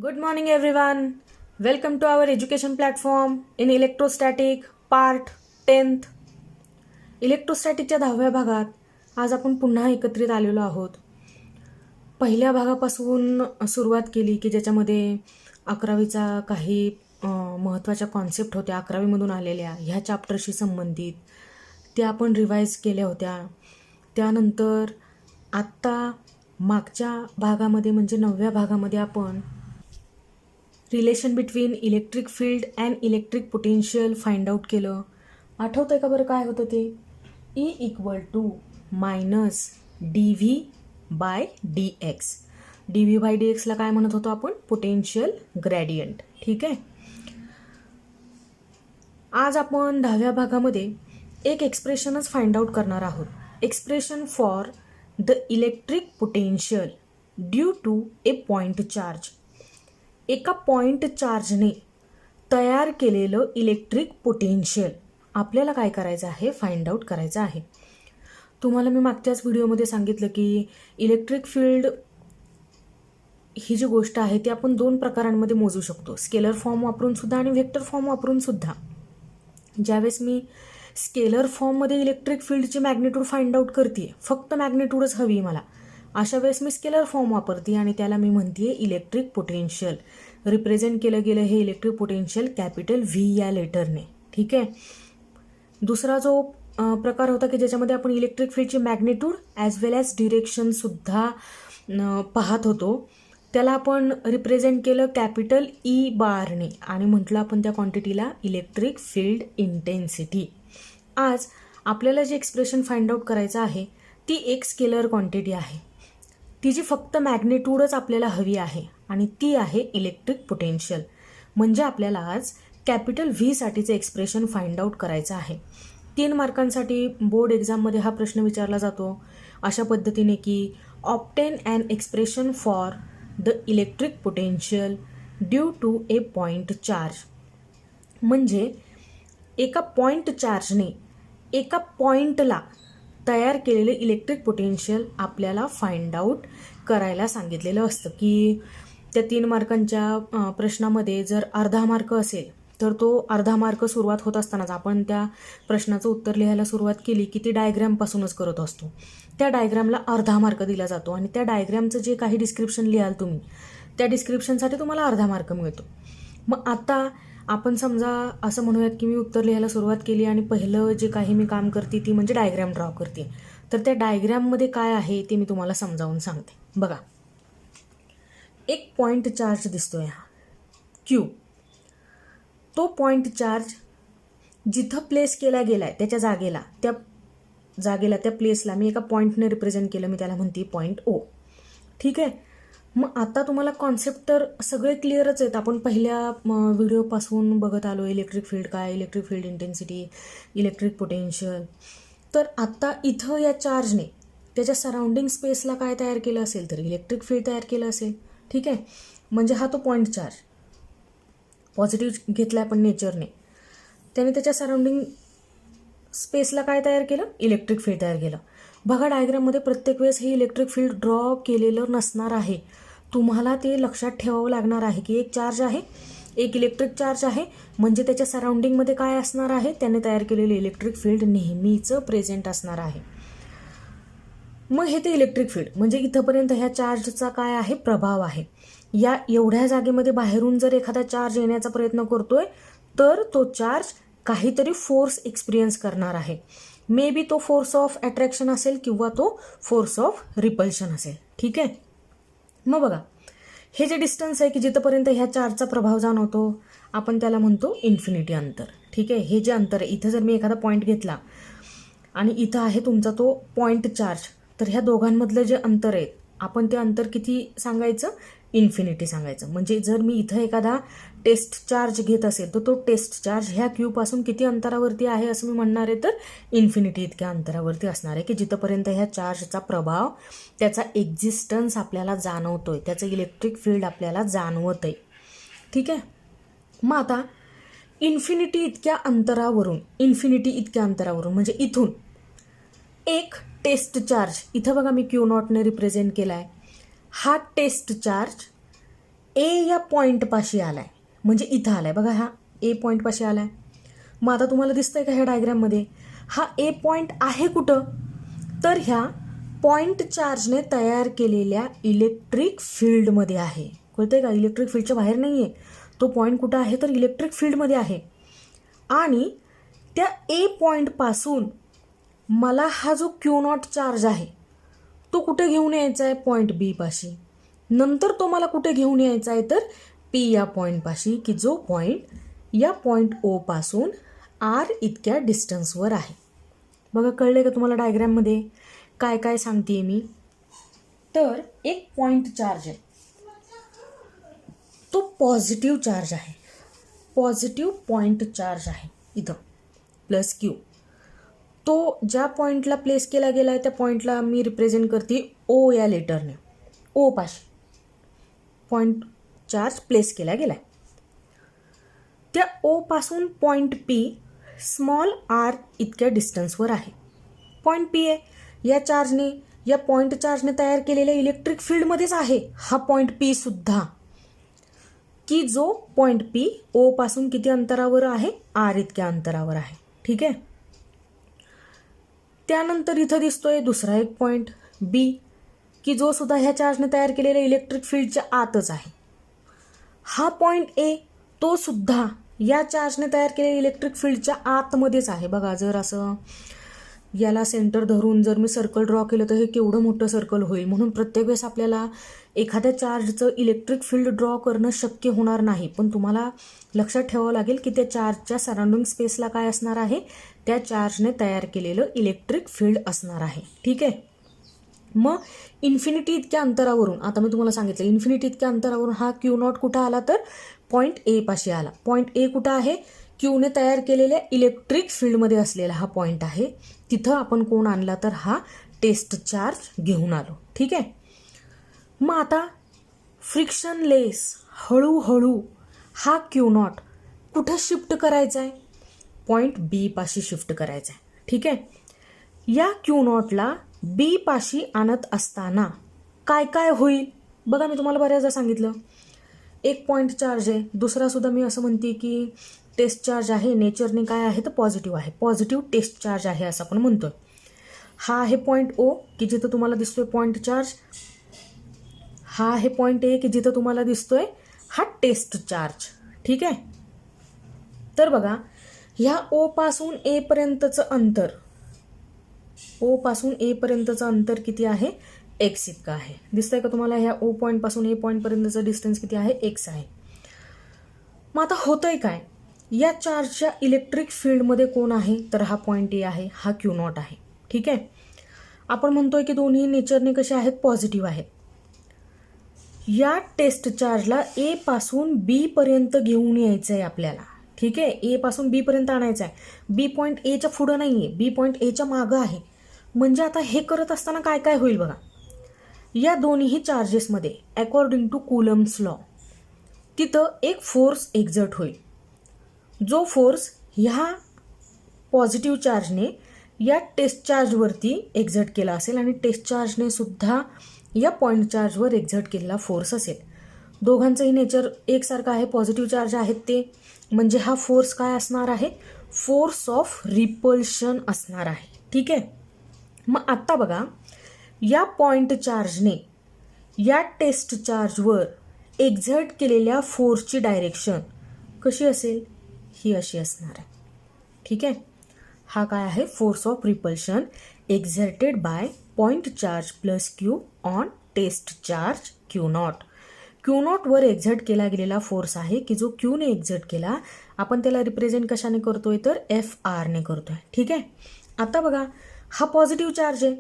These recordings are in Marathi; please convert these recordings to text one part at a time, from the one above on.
Good morning, everyone. Welcome to our education platform in electrostatic part 10th. इलेक्ट्रोस्टॅटिकच्या 10व्या भागात आज आपण पुन्हा एकत्रित आलेलो आहोत. पहिल्या भागापासून सुरुवात केली की ज्याच्यामध्ये 11वीचा काही महत्त्वाच्या कॉन्सेप्ट होत्या 11वीमधून आलेल्या ह्या चॅप्टरशी संबंधित त्या आपण रिवाईज केल्या होत्या. त्यानंतर आत्ता मागच्या भागामध्ये म्हणजे 9व्या भागामध्ये आपण relation between electric field and electric potential find out केलं. आठवतंय का बरं काय होतं ते? E = -dv/dx. dv/dxला काय म्हणत होतो आपण? Potential gradient. ठीक आहे. आज आपण 10व्या भागामध्ये एक एक्सप्रेशनच फाइंड आउट करणार आहोत. Expression for the electric potential due to a point charge. एका पॉइंट चार्जने तयार केलेलं इलेक्ट्रिक पोटेन्शियल आपल्याला काय करायचं आहे? फाइंड आउट करायचं आहे. तुम्हाला मी मागच्याच व्हिडिओमध्ये सांगितलं की इलेक्ट्रिक फील्ड ही जी गोष्ट आहे ती आपण 2 प्रकारांमध्ये मोजू शकतो, स्केलर फॉर्म वापरून सुद्धा आणि व्हेक्टर फॉर्म वापरून सुद्धा. ज्यावेळेस मी स्केलर फॉर्ममध्ये इलेक्ट्रिक फील्डची मॅग्निट्यूड फाइंड आउट करते, फक्त मॅग्निट्यूडच हवी मला, अशा वेळेस मी स्केलर फॉर्म वापरते आणि त्याला मी म्हणते इलेक्ट्रिक पोटेन्शियल. रिप्रेझेंट केलं गेलं हे इलेक्ट्रिक पोटेन्शियल कॅपिटल व्ही या लेटरने. ठीक आहे. दुसरा जो प्रकार होता की ज्याच्यामध्ये आपण इलेक्ट्रिक फील्डची मॅग्निट्यूड ॲज वेल ॲज डिरेक्शनसुद्धा पाहत होतो, त्याला आपण रिप्रेझेंट केलं कॅपिटल ई बारने आणि म्हटलं आपण त्या क्वांटिटीला इलेक्ट्रिक फील्ड इंटेन्सिटी. आज आपल्याला जे एक्सप्रेशन फाइंड आउट करायचं आहे ती एक स्केलर क्वांटिटी आहे, तिची फक्त मॅग्निट्यूडच आपल्याला हवी आहे आणि ती आहे इलेक्ट्रिक पोटेन्शियल. म्हणजे आपल्याला आज कॅपिटल व्हीसाठीचं एक्सप्रेशन फाइंड आउट करायचं आहे. 3 मार्कांसाठी बोर्ड एक्झाममध्ये हा प्रश्न विचारला जातो अशा पद्धतीने की obtain an expression for the electric potential due to a point charge. म्हणजे एका पॉइंट चार्जने एका पॉइंटला तयार केलेले इलेक्ट्रिक पोटेन्शियल आपल्याला फाइंड आउट करायला सांगितलेलं असतं. की त्या 3 मार्कांच्या प्रश्नामध्ये जर अर्धा मार्क असेल तर तो अर्धा मार्क सुरुवात होत असतानाच आपण त्या प्रश्नाचं उत्तर लिहायला सुरुवात केली की ती डायग्रॅमपासूनच करत असतो. त्या डायग्रॅमला अर्धा मार्क दिला जातो आणि त्या डायग्रॅमचं जे काही डिस्क्रिप्शन लिहाल तुम्ही त्या डिस्क्रिप्शनसाठी तुम्हाला अर्धा मार्क मिळतो. मग आता आपण समजा असं म्हणूयात की मी उत्तर लिहायला सुरुवात केली आणि पहिलं जे काही मी काम करते ती म्हणजे डायग्रॅम ड्रॉ करते. तर त्या डायग्रॅममध्ये काय आहे ते मी तुम्हाला समजावून सांगते. बघा, एक पॉइंट चार्ज दिसतोय हा क्यू. तो पॉइंट चार्ज जिथं प्लेस केला गेला आहे त्याच्या जागेला त्या प्लेसला मी एका पॉईंटने रिप्रेझेंट केलं, मी त्याला म्हणते पॉईंट ओ. ठीक आहे. मग आता तुम्हाला कॉन्सेप्ट तर सगळे क्लिअरच आहेत. आपण पहिल्या व्हिडिओपासून बघत आलो इलेक्ट्रिक फील्ड काय, electric field intensity, electric potential. तर आत्ता इथं या चार्जने त्याच्या सराउंडिंग स्पेसला काय तयार केलं असेल तर इलेक्ट्रिक फील्ड तयार केलं असेल. ठीक आहे. म्हणजे हा तो पॉईंट चार्ज पॉझिटिव्ह घेतला आहे पण नेचरने, त्याने त्याच्या सराउंडिंग स्पेसला काय तयार केलं? इलेक्ट्रिक फील्ड तयार केलं. बघा डायग्राममध्ये प्रत्येक वेळेस हे इलेक्ट्रिक फील्ड ड्रॉ केलेलं नसणार आहे. तुम्हाला ते लक्षात ठेवावं लागणार आहे की एक चार्ज आहे, एक इलेक्ट्रिक चार्ज आहे, म्हणजे त्याच्या सराउंडिंगमध्ये काय असणार आहे? त्याने तयार केलेले इलेक्ट्रिक फील्ड नेहमीचं प्रेझेंट असणार आहे. मग हे ते इलेक्ट्रिक फील्ड म्हणजे इथंपर्यंत ह्या चार्जचा काय आहे? प्रभाव आहे. या एवढ्या जागेमध्ये बाहेरून जर एखादा चार्ज येण्याचा प्रयत्न करतोय तर तो चार्ज काहीतरी फोर्स एक्सपिरियन्स करणार आहे. मे बी तो फोर्स ऑफ अट्रॅक्शन असेल किंवा तो फोर्स ऑफ रिपल्शन असेल. ठीक आहे. मग बघा, हे जे डिस्टन्स आहे की जिथंपर्यंत ह्या चार्जचा प्रभाव जाणवतो आपण त्याला म्हणतो इन्फिनिटी अंतर. ठीक आहे. हे जे अंतर आहे, इथं जर मी एखादा पॉईंट घेतला आणि इथं आहे तुमचा तो पॉईंट चार्ज, तर ह्या दोघांमधलं जे अंतर आहे आपण ते अंतर किती सांगायचं? इन्फिनिटी सांगायचं. म्हणजे जर मी इथं एखादा टेस्ट चार्ज घेत असेल तर तो टेस्ट चार्ज ह्या क्यूपासून किती अंतरावरती आहे असं मी म्हणणार आहे? तर इन्फिनिटी इतक्या अंतरावरती असणार आहे की जिथंपर्यंत ह्या चार्जचा प्रभाव, त्याचा एक्झिस्टन्स आपल्याला जाणवतोय, त्याचं इलेक्ट्रिक फील्ड आपल्याला जाणवत आहे. ठीक आहे. मग आता इन्फिनिटी इतक्या अंतरावरून म्हणजे इथून एक टेस्ट चार्ज, इथं बघा मी क्यू नॉटने रिप्रेझेंट केला आहे, हा टेस्ट चार्ज ए या पॉईंटपाशी आलाय, म्हणजे इथं आलाय बघा, हा ए पॉईंटपाशी आलाय. मग आता तुम्हाला दिसतंय का ह्या डायग्राममध्ये हा ए पॉईंट आहे कुठं, तर ह्या पॉईंट चार्जने तयार केलेल्या इलेक्ट्रिक फील्डमध्ये आहे. कळतंय का, इलेक्ट्रिक फील्डच्या बाहेर नाही आहे तो पॉईंट. कुठं आहे तर इलेक्ट्रिक फील्डमध्ये आहे. आणि त्या ए पॉईंटपासून मला हा जो क्यू नॉट चार्ज आहे तो कुठे घेऊन यायचा आहे, पॉईंट बी पाशी. नंतर तो मला कुठे घेऊन यायचा आहे तर पी या पॉईंटपाशी, की जो पॉईंट या पॉईंट ओ पासून आर इतक्या डिस्टन्सवर आहे. बघा कळले का तुम्हाला डायग्राममध्ये काय काय सांगते मी. तर एक पॉईंट चार्ज आहे, तो पॉझिटिव्ह चार्ज आहे, पॉझिटिव्ह पॉईंट चार्ज आहे इथं प्लस क्यू. तो ज्या पॉईंटला प्लेस केला गेला आहे त्या पॉईंटला मी रिप्रेझेंट करते ओ या लेटरने. ओ पाशी पॉईंट चार्ज प्लेस केला गेला आहे. त्या ओ पासून पॉईंट पी स्मॉल आर इतक्या डिस्टन्सवर आहे. पॉईंट पी आहे, या चार्जने या पॉईंट चार्जने तयार केलेल्या इलेक्ट्रिक फील्डमध्येच आहे हा पॉईंट पी सुद्धा, की जो पॉईंट पी ओ पासून किती अंतरावर आहे, आर इतक्या अंतरावर आहे. ठीक आहे. त्यानंतर इथं दिसतोय दुसरा एक पॉईंट बी, की जो सुद्धा ह्या चार्जने तयार केलेल्या इलेक्ट्रिक फील्डच्या आतच आहे. हा पॉईंट ए तो सुद्धा या चार्जने तयार केलेल्या इलेक्ट्रिक फील्डच्या आतमध्येच आहे. बघा जर असं याला सेंटर धरून जर मी सर्कल ड्रॉ केलं तर हे केवढं मोठं सर्कल होईल. म्हणून प्रत्येक वेळेस आपल्याला एखाद्या चार्जचं इलेक्ट्रिक फील्ड ड्रॉ करणं शक्य होणार नाही, पण तुम्हाला लक्षात ठेवावं लागेल की त्या चार्जच्या सराउंडिंग स्पेसला काय असणार आहे, त्या चार्जने तयार केलेलं इलेक्ट्रिक फील्ड असणार आहे. ठीक आहे. मग इन्फिनिटी इतक्या अंतरावरून, आता मी तुम्हाला सांगितलं इन्फिनिटी इतक्या अंतरावरून हा क्यू नॉट कुठं आला तर पॉईंट ए पाशी आला. पॉईंट ए कुठं आहे, क्यूने तयार केलेल्या इलेक्ट्रिक फील्डमध्ये असलेला हा पॉईंट आहे. तिथं आपण कोण आणला तर हा टेस्ट चार्ज घेऊन आलो. ठीक आहे. मग आता फ्रिक्शनलेस हळूहळू हा क्यू नॉट कुठं शिफ्ट करायचा आहे, पॉईंट बी पाशी शिफ्ट करायचा आहे. ठीक आहे. या क्यू नॉटला बी पाशी आणत असताना काय काय होईल बघा, मी तुम्हाला बऱ्याचदा सांगितलं एक पॉईंट चार्ज आहे, दुसरा सुद्धा मी असं म्हणते की टेस्ट चार्ज आहे, नेचरने काय आहे तर पॉझिटिव्ह आहे, पॉझिटिव्ह टेस्ट चार्ज आहे असं आपण म्हणतोय. हा आहे पॉईंट ओ की जिथं तुम्हाला दिसतोय पॉईंट चार्ज, हा आहे पॉईंट ए की जिथं तुम्हाला दिसतोय हा टेस्ट चार्ज. ठीक आहे. तर बघा ह्या ओ पासून ए पर्यंतचं अंतर, ओ पासून ए पर्यंतचं अंतर किती आहे, एक्स इतकं आहे. दिसतंय का तुम्हाला, ह्या ओ पॉईंट पासून ए पॉईंट पर्यंतचं डिस्टन्स किती आहे, एक्स आहे. मग आता होतंय काय, या चार्जच्या इलेक्ट्रिक फील्डमध्ये कोण आहे तर हा पॉईंट ए आहे, हा क्यू नॉट आहे. ठीक आहे. आपण म्हणतोय की दोन्ही नेचरने कसे आहेत, पॉझिटिव्ह आहेत. या टेस्ट चार्जला ए पासून बी पर्यंत घेऊन यायचं आहे आपल्याला. ठीक आहे. ए पासून बी पर्यंत आणायचं आहे. बी पॉईंट एच्या पुढं नाही आहे, बी पॉईंट एच्या मागं आहे. म्हणजे आता हे करत असताना काय काय होईल बघा, या दोन्ही चार्जेसमध्ये अकॉर्डिंग टू कुलम्स लॉ तिथं एक फोर्स एक्झर्ट होईल. जो फोर्स ह्या पॉझिटिव्ह चार्जने या टेस्ट चार्जवरती एक्झर्ट केला असेल आणि टेस्ट चार्जने सुद्धा या पॉईंट चार्जवर एक्झर्ट केलेला फोर्स असेल. दोघांचंही नेचर एकसारखं आहे, पॉझिटिव्ह चार्ज आहेत ते, म्हणजे हा फोर्स काय असणार आहे, फोर्स ऑफ रिपल्शन असणार आहे. ठीक आहे. मग आत्ता बघा या पॉईंट चार्जने या टेस्ट चार्जवर एक्झर्ट केलेल्या फोर्सची डायरेक्शन कशी असेल, ही अशी असणार आहे. ठीक आहे. हा काय आहे, force of repulsion exerted by point charge plus q on test charge q nought. Q नॉटवर एक्झर्ट केला गेलेला फोर्स आहे की जो क्यूने एक्झर्ट केला, आपण त्याला रिप्रेझेंट कशाने करतोय तर एफ आरने करतोय. ठीक आहे. आता बघा हा पॉझिटिव्ह चार्ज आहे,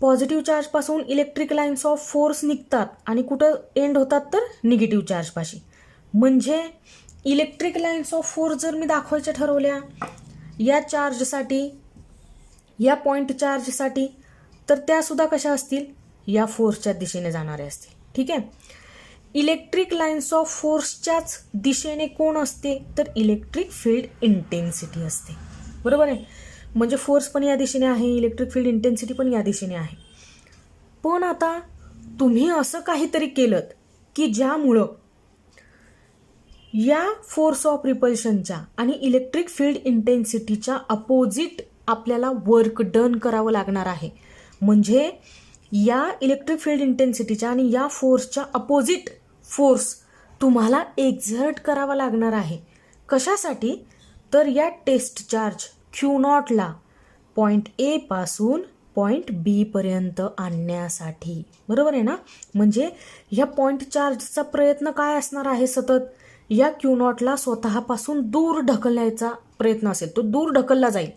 पॉझिटिव्ह चार्जपासून इलेक्ट्रिक लाईन्स ऑफ फोर्स निघतात आणि कुठं एंड होतात तर निगेटिव्ह चार्जपाशी. म्हणजे इलेक्ट्रिक लाईन्स ऑफ फोर्स जर मी दाखवायच्या ठरवल्या या चार्जसाठी, या पॉईंट चार्जसाठी, तर त्यासुद्धा कशा असतील, या फोर्सच्या दिशेने जाणारे असतील. ठीक आहे. इलेक्ट्रिक लाईन्स ऑफ फोर्सच्याच दिशेने कोण असते तर इलेक्ट्रिक फील्ड इंटेन्सिटी असते. बरोबर आहे. म्हणजे फोर्स पण या दिशेने आहे, इलेक्ट्रिक फील्ड इंटेन्सिटी पण या दिशेने आहे. पण आता तुम्ही असं काहीतरी केलं की ज्यामुळं या फोर्स ऑफ रिपल्शनच्या आणि इलेक्ट्रिक फील्ड इंटेन्सिटीच्या अपोजिट आपल्याला वर्क डन करावं लागणार आहे. म्हणजे या इलेक्ट्रिक फील्ड इंटेन्सिटीच्या आणि या फोर्सच्या अपोजिट फोर्स तुम्हाला एक्झर्ट करावा लागणार आहे. कशासाठी? तर या टेस्ट चार्ज क्यू नॉटला पॉईंट ए पासून पॉईंट बी पर्यंत आणण्यासाठी. बरोबर आहे ना? म्हणजे ह्या पॉईंट चार्जचा प्रयत्न काय असणार आहे? सतत या क्यू नॉटला स्वतःपासून दूर ढकलण्याचा प्रयत्न असेल, तो दूर ढकलला जाईल.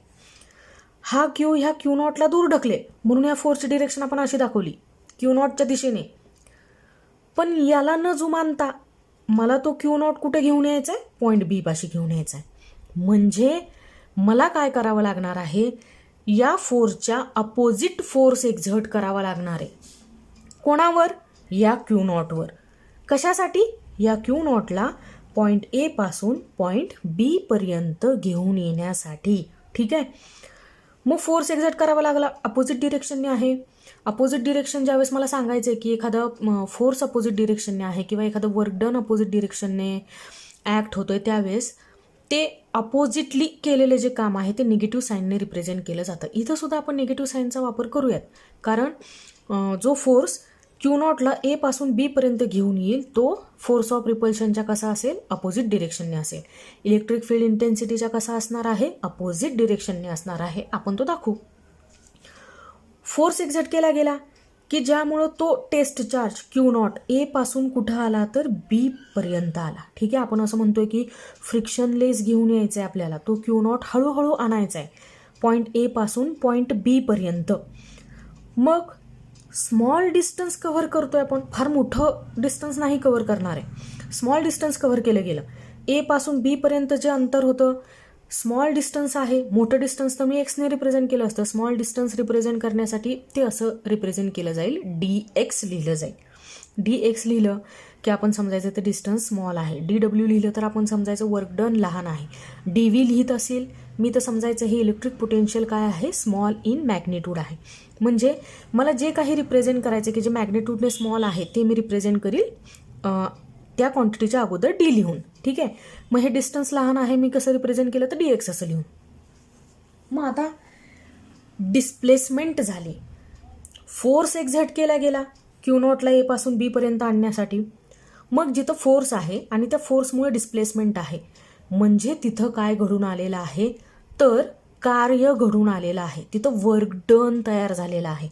हा क्यू ह्या क्यू नॉटला दूर ढकले, म्हणून या फोर्सची डिरेक्शन आपण अशी दाखवली, क्यू नॉटच्या दिशेने. पण याला न जुमानता मला तो क्यू नॉट कुठे घेऊन यायचा आहे? पॉईंट बी पाशी घेऊन यायचा आहे. म्हणजे मला काय करावं लागणार आहे? या फोर्सच्या अपोजिट फोर्स एक्झर्ट करावा लागणार आहे. कोणावर? या क्यू नॉटवर. कशासाठी? या क्यू नॉटला पॉईंट ए पासून पॉईंट बी पर्यंत घेऊन येण्यासाठी. ठीक आहे. मग फोर्स एक्झर्ट करावा लागला, अपोजिट डिरेक्शनने आहे. अपोजिट डिरेक्शन ज्यावेळेस मला सांगायचं आहे की एखादा फोर्स अपोजिट डिरेक्शनने आहे किंवा एखादं वर्क डन अपोजिट डिरेक्शनने ॲक्ट होतोय, त्यावेळेस ते अपोजिटली केलेले जे काम आहे ते निगेटिव्ह साईनने रिप्रेझेंट केलं जातं. इथं सुद्धा आपण निगेटिव्ह साईनचा वापर करूयात, कारण जो फोर्स क्यू नॉटला ए पासून बी पर्यंत घेऊन येईल तो फोर्स ऑफ रिपल्शनच्या कसा असेल? अपोजिट डिरेक्शनने असेल. इलेक्ट्रिक फील्ड इंटेन्सिटीचा कसा असणार आहे? अपोजिट डिरेक्शनने असणार आहे. आपण तो दाखवू. फोर्स एक्झर्ट केला गेला की ज्यामुळं तो test charge q not A पासून कुठं आला? तर बी पर्यंत आला. ठीक आहे. आपण असं म्हणतोय की फ्रिक्शनलेस घेऊन यायचं आहे आपल्याला, तो क्यू नॉट हळूहळू आणायचा आहे पॉईंट ए पासून पॉईंट बी पर्यंत. मग स्मॉल डिस्टन्स कव्हर करतोय आपण, फार मोठं डिस्टन्स नाही कव्हर करणार आहे, स्मॉल डिस्टन्स कव्हर केलं गेलं. ए पासून बी पर्यंत जे अंतर होतं स्मॉल डिस्टन्स आहे. मोठं डिस्टन्स तर मी एक्सने रिप्रेझेंट केलं असतं. स्मॉल डिस्टन्स रिप्रेझेंट करण्यासाठी ते असं रिप्रेझेंट केलं जाईल, डी एक्स लिहिलं जाईल. डी एक्स लिहिलं की आपण समजायचं ते डिस्टन्स स्मॉल आहे. डी डब्ल्यू लिहिलं तर आपण समजायचं वर्क डन लहान आहे. डी व्ही लिहित असेल मी तर समजायचं हे इलेक्ट्रिक पोटेन्शियल काय आहे? स्मॉल इन मॅग्निट्यूड आहे. म्हणजे मला जे काही रिप्रेझेंट करायचं की जे मॅग्निट्यूडने स्मॉल आहे ते मी रिप्रेझेंट करील त्या क्वांटिटीच्या अगोदर डी लिहून. ठीक आहे. मग हे डिस्टन्स लहान आहे, मी कसं रिप्रेझेंट केलं तर डी एक्स असं लिहून. मग आता डिस्प्लेसमेंट झाली. फोर्स एक्झर्ट केला गेला क्यू नॉटला ए पासून बी पर्यंत आणण्यासाठी. मग जिथं फोर्स आहे आणि त्या फोर्समुळे डिस्प्लेसमेंट आहे, म्हणजे तिथं काय घडून आलेलं आहे? तर कार्य घडून आलेलं आहे. तिथं वर्क डन तयार झालेला आहे.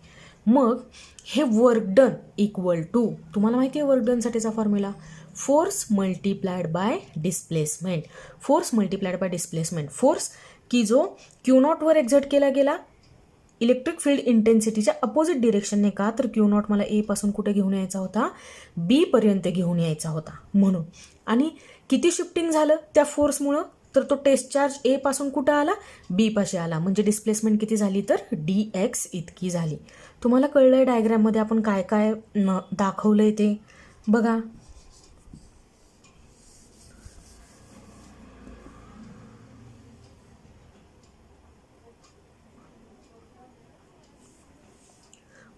मग हे वर्क डन इक्वल टू, तुम्हाला माहिती आहे वर्क डनसाठीचा formula, force multiplied by displacement. Force multiplied by displacement. Force की जो क्यू नॉटवर एक्झर्ट केला गेला इलेक्ट्रिक फील्ड इंटेन्सिटीच्या अपोजिट डिरेक्शनने. का? तर क्यू नॉट मला ए पासून कुठे घेऊन यायचा होता? बी पर्यंत घेऊन यायचा होता म्हणून. आणि किती शिफ्टिंग झालं त्या फोर्समुळं? तर तो टेस्ट चार्ज ए पासून कुठं आला? बी पाशी आला. म्हणजे डिस्प्लेसमेंट किती झाली? तर डी एक्स इतकी झाली. तुम्हाला कळलंय डायग्राममध्ये आपण काय काय दाखवलंय ते? बघा.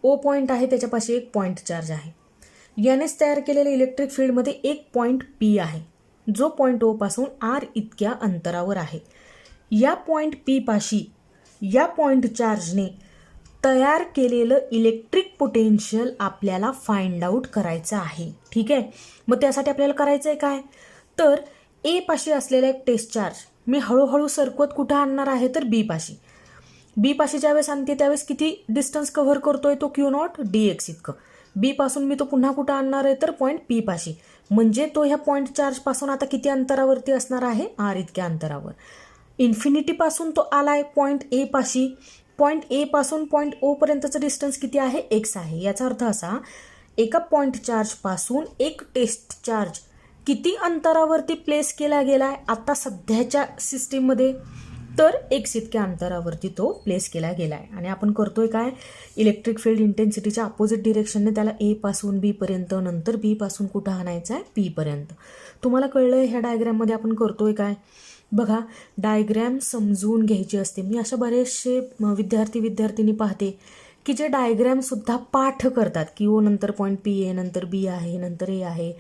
ओ पॉईंट आहे, त्याच्यापाशी एक पॉईंट चार्ज आहे. यानेच तयार केलेल्या इलेक्ट्रिक फील्डमध्ये एक पॉईंट पी आहे जो पॉईंट ओ पासून आर इतक्या अंतरावर आहे. या पॉईंट पी पाशी या पॉईंट चार्जने तयार केलेलं इलेक्ट्रिक पोटेन्शियल आपल्याला फाइंड आउट करायचं आहे. ठीक आहे. मग त्यासाठी आपल्याला करायचं आहे काय? तर ए पाशी असलेला एक टेस्ट चार्ज मी हळूहळू सरकवत कुठं आणणार आहे? तर बी पाशी. बी पाशी ज्यावेळेस आणते त्यावेळेस किती डिस्टन्स कव्हर करतोय तो क्यू नॉट? डी एक्स इतकं. बी पासून मी तो पुन्हा कुठं आणणार आहे? तर पॉईंट पी पाशी. म्हणजे तो ह्या पॉईंट चार्ज पासून आता किती अंतरावरती असणार आहे? आर इतक्या अंतरावर. इन्फिनिटीपासून तो आलाय पॉईंट ए पाशी. पॉईंट ए पासून पॉईंट ओ पर्यंतचं डिस्टन्स किती आहे? एक्स आहे. याचा अर्थ असा, एका पॉईंट चार्ज पासून एक टेस्ट चार्ज किती अंतरावरती प्लेस केला गेलाय आता सध्याच्या सिस्टीममध्ये? तर एक्स इतक्या अंतरावरती तो प्लेस केला गेला आहे. आणि आपण करतोय काय? इलेक्ट्रिक फील्ड इंटेन्सिटीच्या अपोजिट डिरेक्शनने त्याला ए पासून बी पर्यंत, नंतर बी पासून कुठं आणायचं आहे? पी पर्यंत. तुम्हाला कळलंय ह्या डायग्रॅममध्ये आपण करतोय काय? बघा, डायग्रॅम समजून घ्यायची असते. मी अशा बरेचसे विद्यार्थिनी पाहते की जे डायग्रॅमसुद्धा पाठ करतात की ओ नंतर पॉईंट पी आहे, नंतर बी आहे, नंतर ए आहे,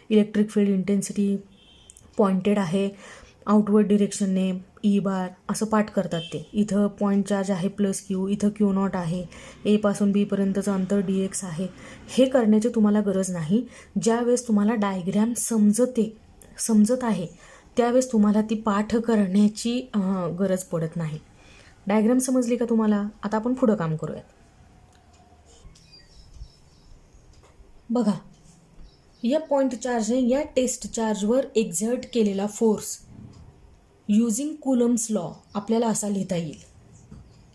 इलेक्ट्रिक फील्ड इंटेन्सिटी पॉइंटेड आहे आउटवर्ड डिरेक्शनने ई बार असं पाठ करतात ते. इथं पॉईंट चार्ज आहे प्लस क्यू, इथं क्यू नॉट आहे, ए पासून बीपर्यंतचं अंतर डी एक्स आहे. हे करण्याची तुम्हाला गरज नाही. ज्यावेळेस तुम्हाला डायग्रॅम समजत आहे त्यावेळेस तुम्हाला ती पाठ करण्याची गरज पडत नाही. डायग्रॅम समजली का तुम्हाला? आता आपण पुढं काम करूयात. बघा, या पॉईंट चार्जने या टेस्ट चार्जवर एक्झर्ट केलेला फोर्स युजिंग कुलम्स लॉ आपल्याला असा लिहिता येईल.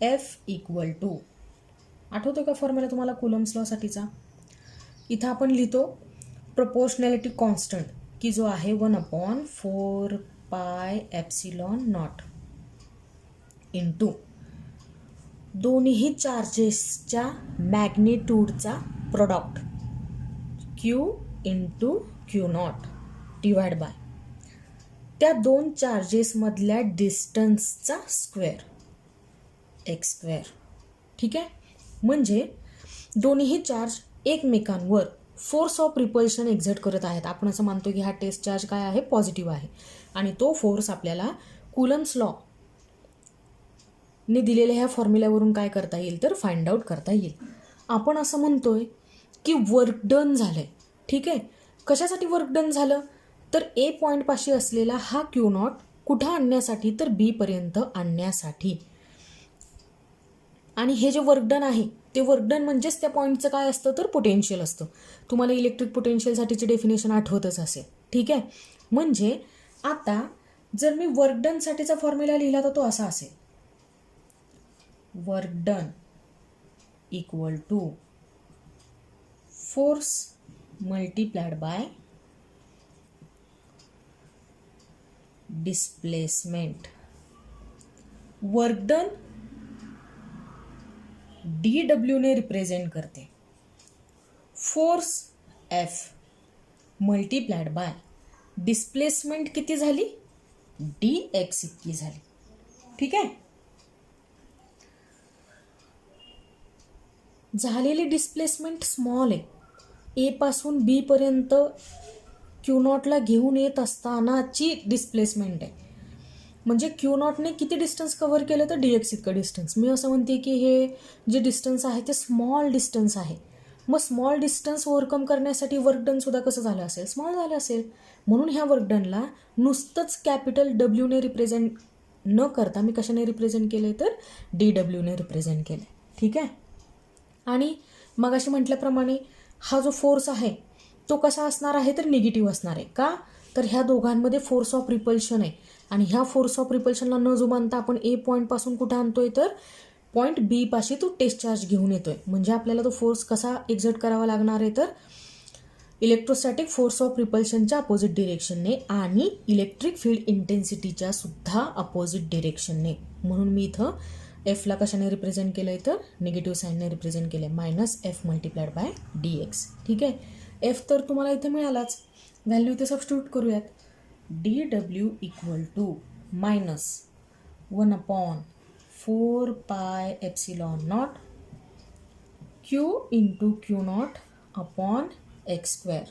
एफ इक्वल टू, आठवतो का फॉर्म्युला तुम्हाला कुलम्स लॉसाठीचा? इथं आपण लिहितो प्रपोर्शनॅलिटी कॉन्स्टंट, की जो आहे 1/4πε0 इंटू दोन्ही चार्जेसच्या मॅग्निट्यूडचा product q into q nought divide by त्या दोन चार्जेसमधल्या डिस्टन्सचा स्क्वेअर एक्स स्क्वेअर. ठीक आहे. म्हणजे दोन्ही चार्ज एकमेकांवर फोर्स ऑफ रिपल्शन एक्झर्ट करत आहेत. आपण असं मानतो की हा टेस्ट चार्ज काय आहे? पॉझिटिव्ह आहे. आणि तो फोर्स आपल्याला कुलम्स लॉ ने दिलेल्या ह्या फॉर्म्युल्यावरून काय करता येईल तर फाइंड आउट करता येईल. आपण असं म्हणतोय की वर्क डन झालंय. ठीक आहे. कशासाठी वर्क डन झालं तर ए पॉईंटपाशी असलेला हा क्यू नॉट कुठं आणण्यासाठी तर बी पर्यंत आणण्यासाठी. आणि हे जे वर्क डन आहे ते वर्क डन म्हणजेच त्या पॉईंटचं काय असतं तर पोटेन्शियल असतं. तुम्हाला इलेक्ट्रिक पोटेन्शियलसाठीची डेफिनेशन आठवतच असेल. ठीक आहे. म्हणजे आता जर मी वर्क डनसाठीचा फॉर्म्युला लिहिला तर तो असा असेल, work done equal to force multiplied by displacement. Work done DW ने रिप्रेझेंट करते, force F multiplied by displacement किती झाली? dx इतकी झाली. ठीक आहे. झालेली डिस्प्लेसमेंट स्मॉल आहे. ए पासून बी पर्यंत क्यू नॉटला घेऊन येत असतानाची डिस्प्लेसमेंट आहे. म्हणजे क्यू नॉटने किती डिस्टन्स कव्हर केलं तर dx इतकं डिस्टन्स. मी असं म्हणते की हे जे डिस्टन्स आहे ते स्मॉल डिस्टन्स आहे. मग स्मॉल डिस्टन्स ओव्हरकम करण्यासाठी वर्क डन सुद्धा कसं झालं असेल? स्मॉल झालं असेल. म्हणून ह्या वर्क डनला नुसतंच कॅपिटल W ने रिप्रेझेंट न करता मी कशाने रिप्रेझेंट केलं तर DW ने रिप्रेझेंट केलं. ठीक आहे. आणि मग अशी म्हटल्याप्रमाणे हा जो फोर्स आहे तो कसा असणार आहे तर निगेटिव्ह असणार आहे. का तर ह्या दोघांमध्ये फोर्स ऑफ रिपल्शन आहे. आणि ह्या फोर्स ऑफ रिपल्शनला न जुमानता आपण ए पॉईंटपासून कुठं आणतोय तर पॉईंट बी पाशी तो टेस्ट चार्ज घेऊन येतोय. म्हणजे आपल्याला तो फोर्स कसा एक्झर्ट करावा लागणार आहे तर इलेक्ट्रोस्टॅटिक फोर्स ऑफ रिपल्शनच्या अपोजिट डिरेक्शनने आणि इलेक्ट्रिक फील्ड इंटेन्सिटीच्या सुद्धा अपोजिट डिरेक्शनने. म्हणून मी इथं एफला कशाने रिप्रेझेंट केलं आहे तर निगेटिव्ह साईनने रिप्रेझेंट केलं आहे, -f मल्टिप्लाइड बाय dx. ठीक आहे. एफ तर तुम्हाला इथं मिळालाच, व्हॅल्यू इथे सबस्टिट्यूट करूयात. dw equal to -1/4πε0 q into q nought upon x square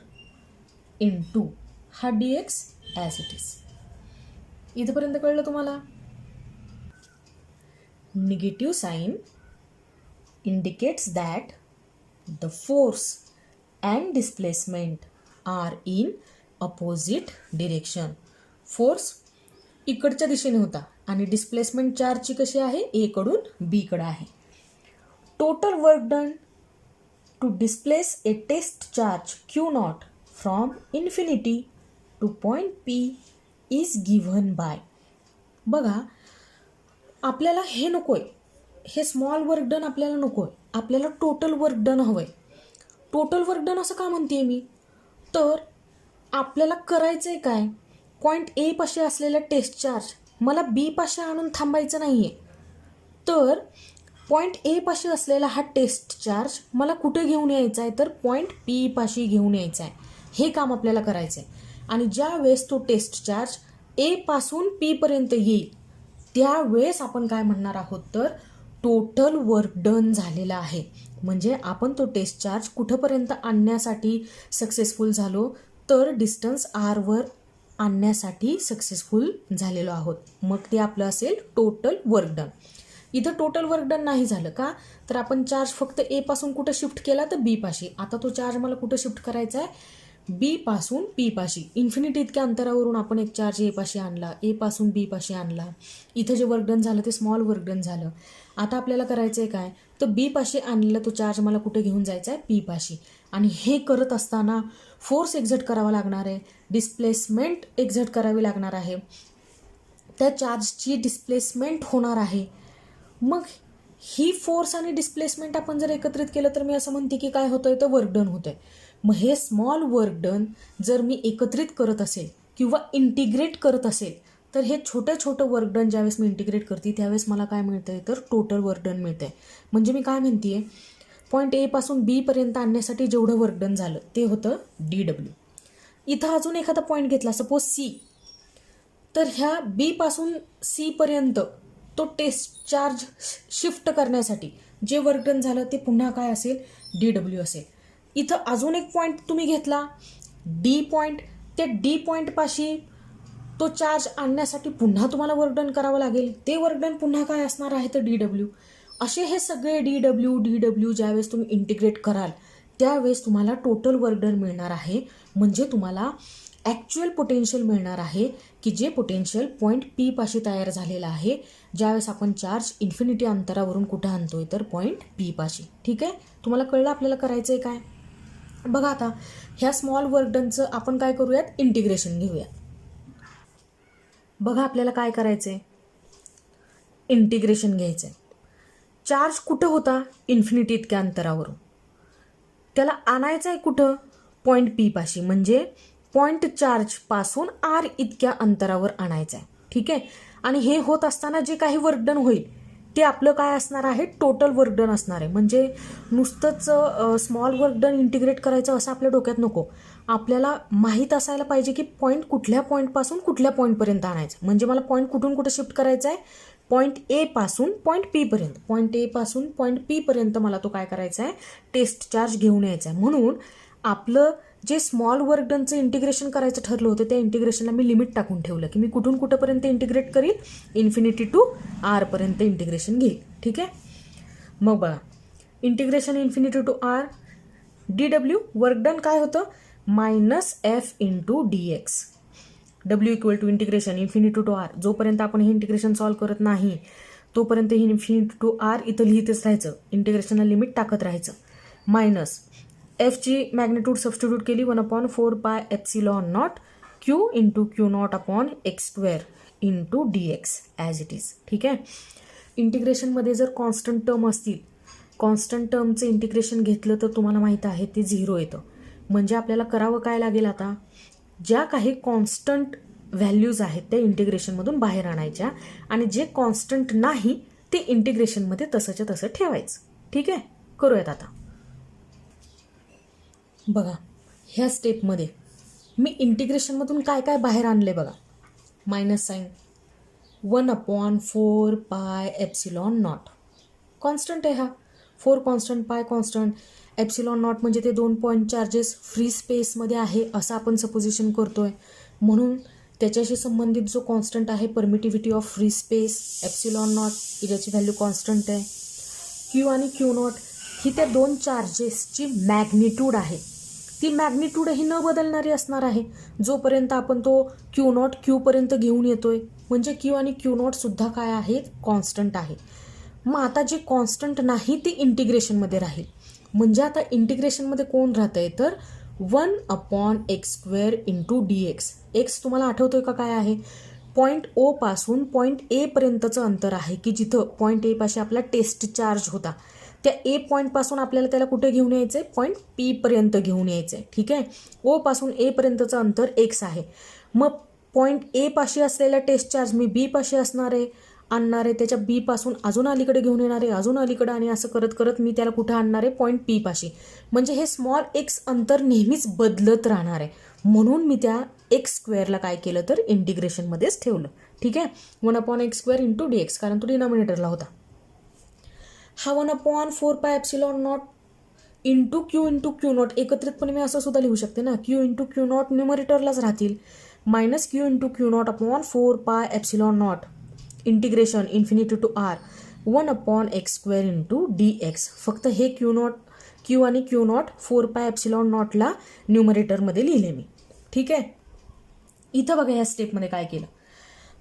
into हा dx ॲज इट इज. इथंपर्यंत कळलं तुम्हाला? Negative sign indicates that the force and displacement are in opposite direction. Force इकडच्या दिशेने होता आणि डिस्प्लेसमेंट चार्जची कशी आहे? ए कडून बी कडे आहे. Total work done to displace a test charge q not from infinity to point P is given by. बघा, आपल्याला हे नको आहे, हे स्मॉल वर्क डन आपल्याला नको आहे. आपल्याला टोटल वर्क डन हवं आहे. टोटल वर्क डन असं का म्हणते मी तर आपल्याला करायचं आहे काय? पॉईंट ए पाशी असलेला टेस्ट चार्ज मला बी पाशी आणून थांबायचं नाही आहे. तर पॉईंट ए पाशी असलेला हा टेस्ट चार्ज मला कुठे घेऊन यायचा आहे तर पॉईंट पी पाशी घेऊन यायचा आहे. हे काम आपल्याला करायचं आहे. आणि ज्या वेळेस तो टेस्ट चार्ज ए पासून पी पर्यंत येईल त्यावेळेस आपण काय म्हणणार आहोत तर टोटल वर्क डन झालेला आहे. म्हणजे आपण तो टेस्ट चार्ज कुठंपर्यंत आणण्यासाठी सक्सेसफुल झालो तर डिस्टन्स आरवर आणण्यासाठी सक्सेसफुल झालेलो आहोत. मग ते आपलं असेल टोटल वर्क डन. इथं टोटल वर्क डन नाही झालं का, तर आपण चार्ज फक्त ए पासून कुठं शिफ्ट केला तर बी पाशी. आता तो चार्ज मला कुठं शिफ्ट करायचा आहे, बी पासून पी पाशी. इन्फिनिटी इतक्या अंतरावरून आपण एक चार्ज ए पाशी आणला, ए पासून बी पाशी आणला. इथं जे वर्क डन झालं ते स्मॉल वर्क डन झालं. आता आपल्याला करायचं आहे काय, तर बी पाशी आणलेला तो चार्ज मला कुठे घेऊन जायचा आहे, पी पाशी. आणि हे करत असताना फोर्स एक्झर्ट करावा लागणार आहे, डिस्प्लेसमेंट एक्झर्ट करावी लागणार आहे, त्या चार्जची डिस्प्लेसमेंट होणार आहे. मग ही फोर्स आणि डिस्प्लेसमेंट आपण जर एकत्रित केलं तर मी असं म्हणते की काय होतंय, तर वर्क डन होतंय. मग हे स्मॉल वर्क डन जर मी एकत्रित करत असेल किंवा इंटिग्रेट करत असेल, तर हे छोटं वर्क डन ज्यावेळेस मी इंटिग्रेट करते त्यावेळेस मला काय मिळतंय, तर टोटल वर्क डन मिळतंय. म्हणजे मी काय म्हणते, पॉईंट ए पासून बी पर्यंत आणण्यासाठी जेवढं वर्क डन झालं ते होतं DW. इथं अजून एखादा पॉईंट घेतला सपोज C, तर ह्या बी पासून सी पर्यंत तो टेस्ट चार्ज शिफ्ट करण्यासाठी जे वर्क डन झालं ते पुन्हा काय असेल, DW असेल. इथं अजून एक पॉईंट तुम्ही घेतला D पॉईंट, त्या D पॉईंटपाशी तो चार्ज आणण्यासाठी पुन्हा तुम्हाला वर्क डन करावं लागेल. ते वर्क डन पुन्हा काय असणार आहे, तर DW. असे हे सगळे DW ज्यावेळेस तुम्ही इंटिग्रेट कराल त्यावेळेस तुम्हाला टोटल वर्क डन मिळणार आहे. म्हणजे तुम्हाला ॲक्च्युअल पोटेन्शियल मिळणार आहे की जे पोटेन्शियल पॉईंट पी पाशी तयार झालेलं आहे ज्यावेळेस आपण चार्ज इन्फिनिटी अंतरावरून कुठं आणतोय, तर पॉईंट पी पाशी. ठीक आहे, तुम्हाला कळलं आपल्याला करायचं आहे काय. बघा आता ह्या स्मॉल वर्क डनचं आपण काय करूयात, इंटिग्रेशन घेऊयात. बघा आपल्याला काय करायचं आहे, इंटिग्रेशन घ्यायचं आहे. चार्ज कुठं होता, इन्फिनिटी इतक्या अंतरावरून. त्याला आणायचं आहे कुठं, पॉईंट पी पाशी. म्हणजे पॉईंट चार्जपासून आर इतक्या अंतरावर आणायचं आहे. ठीक आहे, आणि हे होत असताना जे काही वर्क डन होईल ते आपलं काय असणार आहे, टोटल वर्क डन असणार आहे. म्हणजे नुसतंच स्मॉल वर्क डन इंटिग्रेट करायचं असं आपल्या डोक्यात नको. आपल्याला माहीत असायला पाहिजे की पॉईंट कुठल्या पॉईंटपासून कुठल्या पॉईंटपर्यंत आणायचं. म्हणजे मला पॉईंट कुठून कुठं शिफ्ट करायचा आहे, पॉईंट ए पासून पॉईंट पी पर्यंत. पॉईंट ए पासून पॉईंट पी पर्यंत मला तो काय करायचा आहे, टेस्ट चार्ज घेऊन यायचा आहे. म्हणून आपलं जे स्मॉल वर्क डनचं इंटिग्रेशन करायचं ठरलं होतं त्या इंटिग्रेशनला मी लिमिट टाकून ठेवलं की मी कुठून कुठंपर्यंत इंटिग्रेट करील, इन्फिनिटी टू आर पर्यंत इंटिग्रेशन घेईल. ठीक आहे, मग बघा integration infinity to r DW work done काय होतं, -F × dx. W equal to integration infinity to r. जोपर्यंत आपण हे इंटिग्रेशन सॉल्व्ह करत नाही तोपर्यंत ही इन्फिनिटी टू आर इथं लिहितच राहायचं, इंटिग्रेशनला लिमिट टाकत राहायचं. मायनस एफची मॅग्निट्यूड सबस्टिट्यूट केली 1/4πε0 Q × Q0/x² × dx as it is. ठीक आहे, इंटिग्रेशनमध्ये जर कॉन्स्टंट टर्म असतील, कॉन्स्टंट टर्मचं इंटिग्रेशन घेतलं तर तुम्हाला माहीत आहे ते 0 येतं. म्हणजे आपल्याला करावं काय लागेल, आता ज्या काही कॉन्स्टंट व्हॅल्यूज आहेत त्या इंटिग्रेशनमधून बाहेर आणायच्या आणि जे कॉन्स्टंट नाही ते इंटिग्रेशनमध्ये तसंच्या तसं ठेवायचं. ठीक आहे, करूयात आता. बघा ह्या स्टेपमध्ये मी इंटिग्रेशनमधून काय काय बाहेर आणले बघा. मायनस साईन, 1/4πε0 कॉन्स्टंट आहे हा, 4 कॉन्स्टंट, पाय कॉन्स्टंट, ε0 म्हणजे ते 2 पॉईंट चार्जेस फ्री स्पेसमध्ये आहे असं आपण सपोजिशन करतोय. म्हणून त्याच्याशी संबंधित जो कॉन्स्टंट आहे परमिटिव्हिटी ऑफ फ्री स्पेस ε0, ज्याची व्हॅल्यू कॉन्स्टंट आहे. Q आणि Q0 ही त्या दोन चार्जेसची मॅग्निट्यूड आहे. ती मॅग्निट्यूडही न बदलणारी असणार आहे जोपर्यंत आपण तो Q0 Qपर्यंत घेऊन येतोय. म्हणजे Q आणि Q0 सुद्धा काय आहेत, कॉन्स्टंट आहे. मग आता जे कॉन्स्टंट नाही ते इंटिग्रेशनमध्ये राहील. म्हणजे आता इंटिग्रेशनमध्ये कोण राहतंय, तर 1/x² × dx. एक्स तुम्हाला आठवतोय का काय आहे, पॉईंट O पासून पॉईंट ए पर्यंतचं अंतर आहे की जिथं पॉईंट ए पाशी आपला टेस्ट चार्ज होता. त्या ए पॉईंटपासून आपल्याला त्याला कुठे घेऊन यायचं आहे, पॉईंट पी पर्यंत घेऊन यायचं आहे. ठीक आहे, O पासून ए पर्यंतचं अंतर x आहे. मग पॉईंट ए पाशी असलेला टेस्ट चार्ज मी बी पाशी आणणार आहे, त्याच्या बी पासून अजून अलीकडे घेऊन येणार आहे, अजून अलीकडे, आणि असं करत करत मी त्याला कुठं आणणार आहे, पॉईंट पी पाशी. म्हणजे हे स्मॉल एक्स अंतर नेहमीच बदलत राहणार आहे. म्हणून मी त्या x² काय केलं, तर इंटिग्रेशनमध्येच ठेवलं. ठीक आहे, 1/x² × dx, कारण तो डिनॉमिनेटरला होता. हा 1/4πε0 × Q × Q0 एकत्रितपणे मी असं सुद्धा लिहू शकते ना, Q × Q0 न्यूमरेटरलाच राहतील. Minus q into q nought upon 4πε0 integration infinity to r 1/x² into dx. फक्त हे क्यू आणि क्यू नॉट 4πε0 न्यूमरेटरमध्ये लिहिले मी. ठीक आहे. इथं बघा या स्टेपमध्ये काय केलं,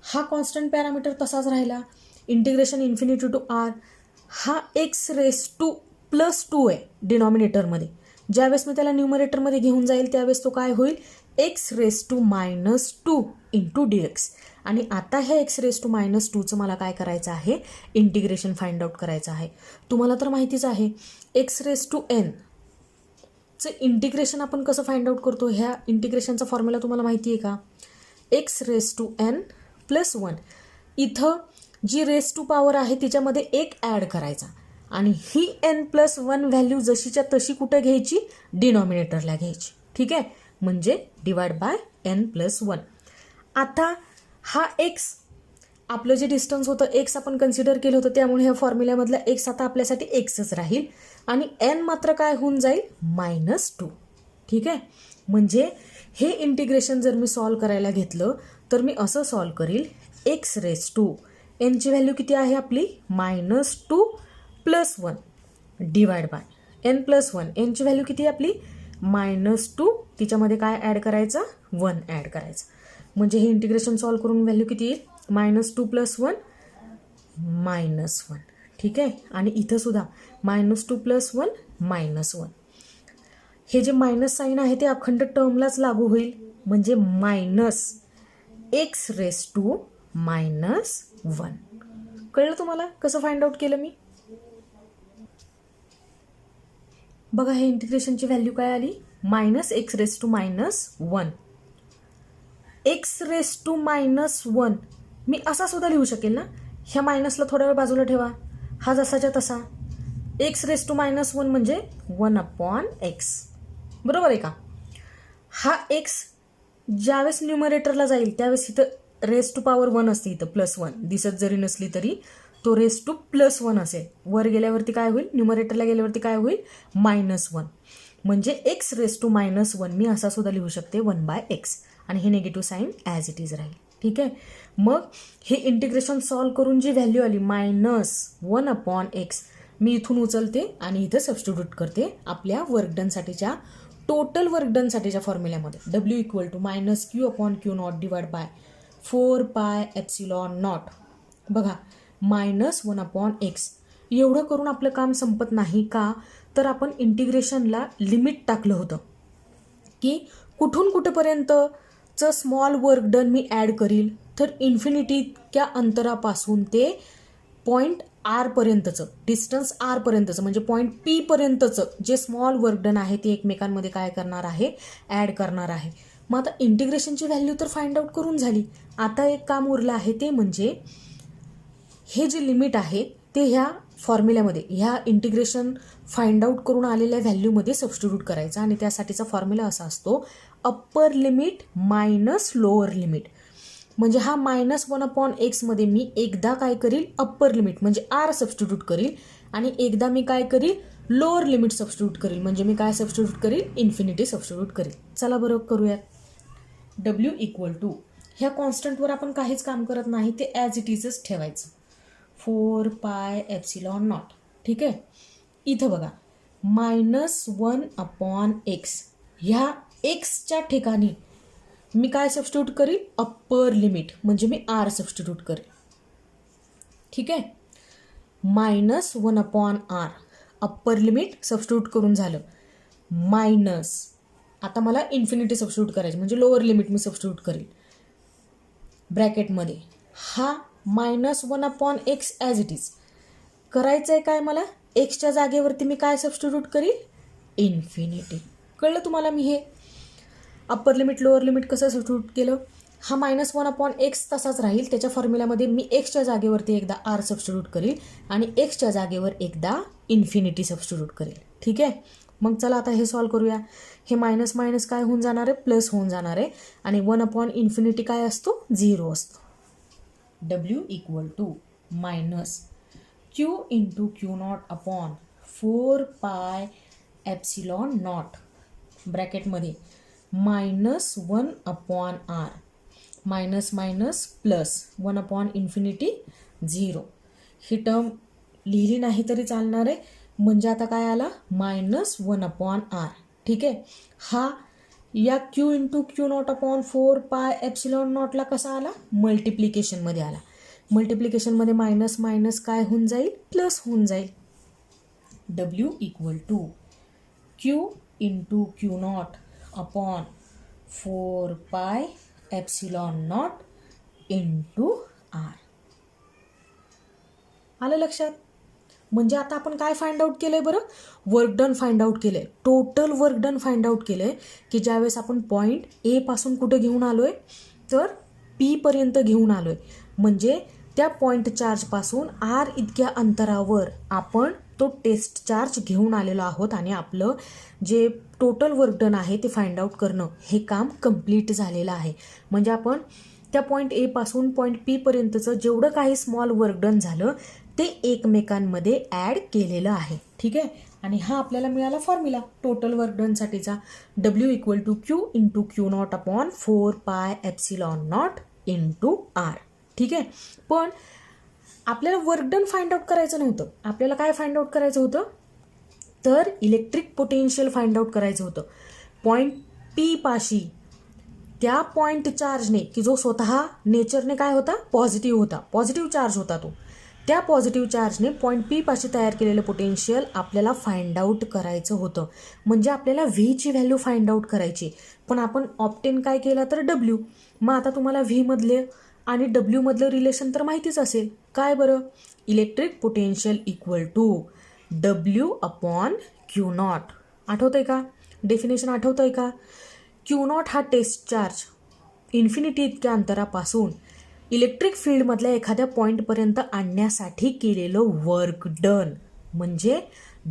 हा कॉन्स्टंट पॅरामीटर तसाच राहिला, इंटिग्रेशन इन्फिनिटी टू आर. हा x⁻² आहे डिनॉमिनेटरमध्ये. ज्यावेळेस मी त्याला न्यूमरेटरमध्ये घेऊन जाईल त्यावेळेस तो काय होईल, x⁻² इंटू dx. आणि आता ह्या x⁻²चं मला काय करायचं आहे, इंटिग्रेशन फाइंड आउट करायचं आहे. तुम्हाला तर माहितीच आहे x⁻n चं इंटिग्रेशन आपण कसं फाइंड आउट करतो. ह्या इंटिग्रेशनचा फॉर्म्युला तुम्हाला माहिती आहे का, x⁻n+1. इथं जी रेस टू पॉवर आहे तिच्यामध्ये एक ॲड करायचा आणि ही n+1 व्हॅल्यू जशीच्या तशी कुठं घ्यायची, डिनॉमिनेटरला घ्यायची. ठीक आहे, म्हणजे डिवाइड बाय n+1. आता हा x, आपलं जे डिस्टन्स होतं x आपण कन्सिडर केलं होतं, त्यामुळे ह्या फॉर्म्युल्यामधला x आता आपल्यासाठी xच राहील आणि n मात्र काय होऊन जाईल, -2. ठीक आहे, म्हणजे हे इंटिग्रेशन जर मी सॉल्व करायला घेतलं तर मी असं सॉल्व करील, x⁻n ची व्हॅल्यू किती आहे आपली, -2+1 डिवाइड बाय n+1. n ची व्हॅल्यू किती आहे आपली, -2. तिच्यामध्ये काय ॲड करायचं, 1 ॲड करायचं. म्हणजे हे इंटिग्रेशन सॉल्व करून व्हॅल्यू किती येईल, -2+1 -1. ठीक आहे, आणि इथं सुद्धा -2+1 -1. हे जे मायनस साईन आहे ते अखंड टर्मलाच लागू होईल, म्हणजे -x⁻⁻1. कळलं तुम्हाला कसं फाइंड आउट केलं मी. बघा हे इंटिग्रेशनची व्हॅल्यू काय आली, -x⁻⁻1. x⁻⁻1 मी असा सुद्धा लिहू शकेल ना, ह्या मायनसला थोडा वेळ बाजूला ठेवा, हा जसाच्या तसा. x⁻⁻1 म्हणजे 1/x, बरोबर आहे का. हा x ज्यावेळेस न्यूमरेटरला जाईल त्यावेळेस इथं रेस टू पॉवर 1 असते, इथं +1 दिसत जरी नसली तरी तो रेस टू +1 असेल. वर गेल्यावरती काय होईल, न्यूमरेटरला गेल्यावरती काय होईल, -1. म्हणजे x⁻⁻1 मी असा सुद्धा लिहू शकते 1/x, आणि हे negative sign as it is राहील. ठीक आहे, मग हे इंटिग्रेशन सॉल्व करून जी व्हॅल्यू आली -1/x मी इथून उचलते आणि इथं सबस्टिट्यूट करते आपल्या वर्कडनसाठीच्या, टोटल वर्कडनसाठीच्या फॉर्म्युल्यामध्ये. W = -Q/Q0 divide by 4πε0. बघा -1/x. एवढं करून आपलं काम संपत नाही का, तर आपण इंटिग्रेशनला लिमिट टाकलं होतं की कुठून कुठेपर्यंतचं स्मॉल वर्क डन मी ॲड करील, तर इन्फिनिटीच्या अंतरापासून ते पॉईंट आरपर्यंतचं, डिस्टन्स आरपर्यंतचं म्हणजे पॉईंट पी पर्यंतचं जे स्मॉल वर्क डन आहे ते एकमेकांमध्ये काय करणार आहे, ॲड करणार आहे. मग आता इंटिग्रेशनची व्हॅल्यू तर फाइंड आउट करून झाली. आता एक काम उरलं आहे ते म्हणजे हे जे लिमिट आहे ते ह्या फॉर्म्युल्यामध्ये, ह्या इंटिग्रेशन फाइंड आउट करून आलेल्या व्हॅल्यूमध्ये सबस्टिट्यूट करायचं. आणि त्यासाठीचा फॉर्म्युला असा असतो, upper limit minus lower limit. म्हणजे हा -1/x मध्ये मी एकदा काय करील, अप्पर लिमिट म्हणजे आर सबस्टिट्यूट करील आणि एकदा मी काय करील, लोअर लिमिट सबस्टिट्यूट करील. म्हणजे मी काय सबस्टिट्यूट करील, इन्फिनिटी सबस्टिट्यूट करील. चला बरं करूयात. W = ह्या कॉन्स्टंटवर आपण काहीच काम करत नाही, ते ॲज इट इजच ठेवायचं, 4πε0. ठीक आहे, इथं बघा -1/x, ह्या एक्सच्या ठिकाणी मी काय सबस्टिट्यूट करील, अप्पर लिमिट म्हणजे मी आर सबस्टिट्यूट करेल. ठीक आहे, -1/r अप्पर लिमिट सबस्टिट्यूट करून झालं, मायनस आता मला इन्फिनिटी सबस्टिट्यूट करायची म्हणजे लोअर लिमिट मी सबस्टिट्यूट करेल ब्रॅकेटमध्ये. हा -1/x ॲज इट इज करायचं आहे. काय मला एक्सच्या जागेवरती मी काय सबस्टिट्यूट करील, इन्फिनिटी. कळलं तुम्हाला मी हे अप्पर लिमिट लोअर लिमिट कसं सबस्टिट्यूट केलं. हा -1/x तसाच राहील, त्याच्या फॉर्म्युल्यामध्ये मी एक्सच्या जागेवरती एकदा आर सबस्टिट्यूट करील आणि एक्सच्या जागेवर एकदा इन्फिनिटी सबस्टिट्यूट करेल. ठीक आहे, मग चला आता हे सॉल्व करूया. हे मायनस मायनस काय होऊन जाणार आहे, प्लस होऊन जाणार आहे आणि 1/∞ काय असतो, 0 असतो. W = -Q × Q0 अपॉन 4πε0 ब्रॅकेटमध्ये -1/r मायनस मायनस प्लस 1/∞ 0. ही टर्म लिहिली नाही तरी चालणार आहे. म्हणजे आता काय आला -1/r. ठीक आहे. हा या Q इंटू Q0/4πε0 कसा आला, मल्टिप्लिकेशनमध्ये आला. मल्टिप्लिकेशनमध्ये मायनस मायनस काय होऊन जाईल, प्लस होऊन जाईल. W equal to Q into Q0/4πε0 into R. आलं लक्षात. म्हणजे आता आपण काय फाइंड आउट केलंय बरं, वर्क डन फाइंड आउट केलंय, total work done find out केलंय. की ज्यावेळेस आपण पॉईंट ए पासून कुठे घेऊन आलोय, तर पी पर्यंत घेऊन आलोय. म्हणजे त्या पॉईंट चार्ज पासून आर इतक्या अंतरावर आपण तो टेस्ट चार्ज घेऊन आलेलो आहोत आणि आपलं जे टोटल वर्क डन आहे ते फाइंड आउट करणं हे काम कंप्लीट झालेलं आहे. म्हणजे आपण त्या पॉईंट ए पासून पॉईंट पी पर्यंतचं जेवढं काही स्मॉल वर्क डन झालं ते एकमेकांमध्ये ॲड केलेलं आहे. ठीक आहे. आणि हा आपल्याला मिळाला फॉर्म्युला टोटल वर्क डनसाठीचा. W equal to Q into Q0/4πε0 into R. ठीक आहे. पण आपल्याला वर्क डन फाइंड आउट करायचं नव्हतं. आपल्याला काय फाइंड आउट करायचं होतं, तर इलेक्ट्रिक पोटेन्शियल फाइंड आउट करायचं होतं. पॉईंट पी पाशी त्या पॉईंट चार्जने, की जो स्वतः नेचरने काय होता, पॉझिटिव्ह होता, पॉझिटिव्ह चार्ज होता तो, त्या पॉझिटिव्ह चार्जने पॉईंट पी पाशी तयार केलेलं पोटेन्शियल आपल्याला फाइंड आउट करायचं होतं. म्हणजे आपल्याला व्हीची व्हॅल्यू फाइंड आउट करायची. पण आपण ऑप्टेन काय केला, तर डब्ल्यू. मग आता तुम्हाला व्हीमधले आणि डब्ल्यूमधलं रिलेशन तर माहितीच असेल. काय बरं, electric potential equal to W/Q0. आठवतंय का, डेफिनेशन आठवतंय का. Q0 हा टेस्ट चार्ज इन्फिनिटी इतक्या अंतरापासून इलेक्ट्रिक फील्डमधल्या एखाद्या पॉईंटपर्यंत आणण्यासाठी केलेलं वर्क डन. म्हणजे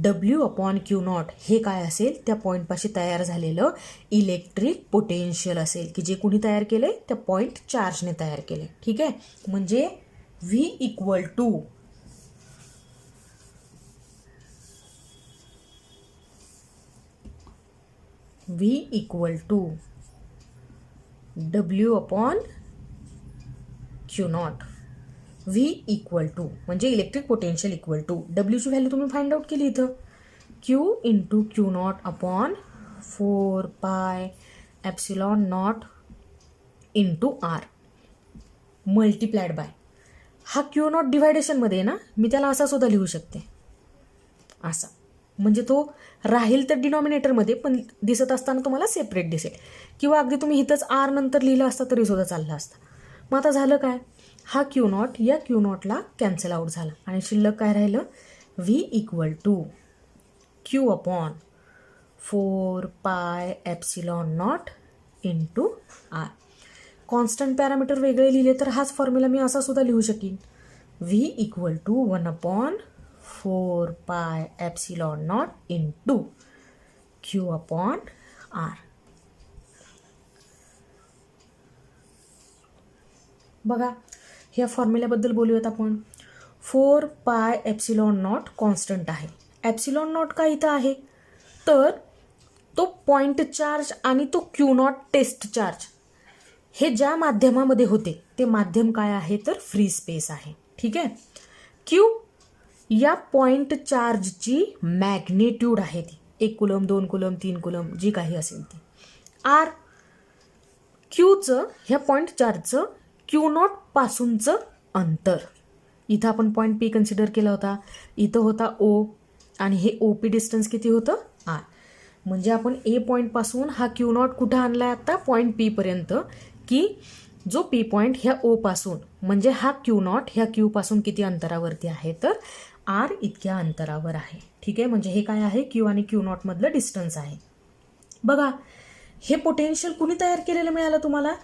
W/Q0 हे काय असेल, त्या पॉईंटपाशी तयार झालेलं इलेक्ट्रिक पोटेन्शियल असेल, की जे कुणी तयार केले, त्या पॉईंट चार्जने तयार केले. ठीक आहे. म्हणजे V equal to W/Q0. V equal to म्हणजे इलेक्ट्रिक पोटेन्शियल इक्वल टू डब्ल्यूची व्हॅल्यू तुम्ही फाइंड आउट केली इथं, Q into Q0/4πε0 into R multiplied by हा Q0 डिव्हायडेशनमध्ये आहे ना, मी त्याला असा सुद्धा लिहू शकते, असा. म्हणजे तो राहील तर डिनॉमिनेटरमध्ये, पण दिसत असताना तुम्हाला सेपरेट दिसेल. किंवा अगदी तुम्ही इथंच R नंतर लिहिलं असतं तरी सुद्धा चाललं असतं. मग आता झालं काय, हा Q0 या Q0ला कॅन्सल आउट झाला आणि शिल्लक काय राहिलं, V equal to Q/4πε0 into R. Constant parameter वेगळे लिहिले तर हाच फॉर्म्युला मी असा सुद्धा लिहू शकीन, V equal to 1/4πε0 into Q/R. बघा, ह्या फॉर्म्युल्याबद्दल बोलूयात आपण. 4πε0 कॉन्स्टंट आहे. ε0 का इथं आहे, तर तो पॉईंट चार्ज आणि तो Q0 टेस्ट चार्ज हे ज्या माध्यमामध्ये होते ते माध्यम काय आहे, तर फ्री स्पेस आहे. ठीक आहे. Q या पॉईंट चार्जची मॅग्नेट्यूड आहे, ती 1 कुलम 2 कुलम 3 कुलम जी काही असेल ती. R Qचं ह्या पॉईंट चार्जचं Q0 पासूनचं अंतर. इथं आपण पॉईंट P कन्सिडर केला होता, इथं होता O आणि हे OP डिस्टन्स किती होतं, R. म्हणजे आपण A पॉईंटपासून हा Q0 कुठं आणलाय आता, पॉईंट P पर्यंत, की जो P पॉईंट ह्या O पासून, म्हणजे हा Q0 ह्या Q पासून किती अंतरावरती आहे, तर R इतक्या अंतरावर आहे. ठीक आहे. म्हणजे हे काय आहे, Q आणि Q0 मधलं डिस्टन्स आहे. बघा, हे पोटेन्शियल कुणी तयार केलेलं मिळालं तुम्हाला,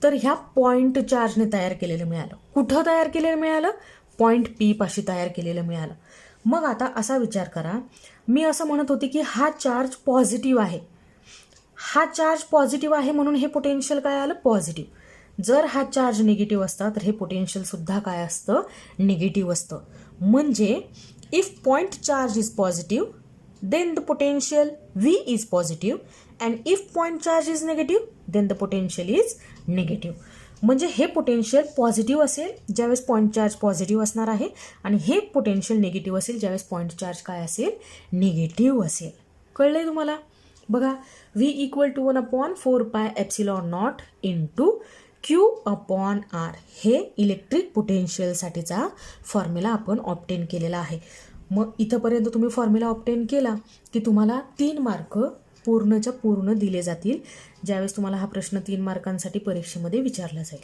तर ह्या पॉईंट चार्जने तयार केलेलं मिळालं. कुठं तयार केलेलं मिळालं, पॉईंट P पाशी तयार केलेलं मिळालं. मग आता असा विचार करा, मी असं म्हणत होते की हा चार्ज पॉझिटिव्ह आहे, हा चार्ज पॉझिटिव्ह आहे म्हणून हे पोटेन्शियल काय आलं, पॉझिटिव्ह. जर हा चार्ज निगेटिव्ह असता तर हे पोटेन्शियल सुद्धा काय असतं, निगेटिव्ह असतं. म्हणजे if point charge is positive then the potential V is positive and if point charge is negative then the potential is negative. म्हणजे हे पोटेन्शियल पॉझिटिव्ह असेल ज्यावेळेस पॉईंट चार्ज पॉझिटिव्ह असणार आहे आणि हे पोटेन्शियल निगेटिव्ह असेल ज्यावेळेस पॉईंट चार्ज काय असेल, निगेटिव्ह असेल. कळलंय तुम्हाला? बघा, V = 1/4πε0 इंटू Q/R हे इलेक्ट्रिक पोटेन्शियलसाठीचा फॉर्म्युला आपण ऑब्टेन केलेला आहे. मग इथंपर्यंत तुम्ही फॉर्म्युला ऑब्टेन केला की तुम्हाला 3 मार्क पूर्णच्या पूर्ण दिले जातील ज्यावेळेस तुम्हाला हा प्रश्न 3 मार्कांसाठी परीक्षेमध्ये विचारला जाईल.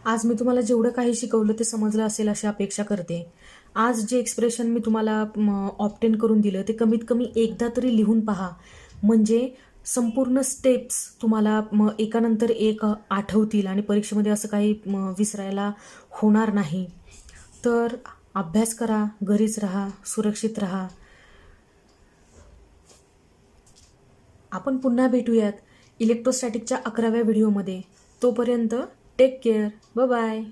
आज मी तुम्हाला जेवढं काही शिकवलं ते समजलं असेल अशी अपेक्षा करते. आज जे एक्सप्रेशन मी तुम्हाला ऑब्टेन करून दिलं ते कमीत कमी एकदा तरी लिहून पहा, म्हणजे संपूर्ण स्टेप्स तुम्हाला एकानंतर एक आठवतील आणि परीक्षेमध्ये असं काही विसरायला होणार नाही. तर अभ्यास करा, घरीच राहा, सुरक्षित राहा. आपण पुन्हा भेटूयात इलेक्ट्रोस्टॅटिकच्या 11व्या व्हिडिओमध्ये. तोपर्यंत टेक केअर. बाय.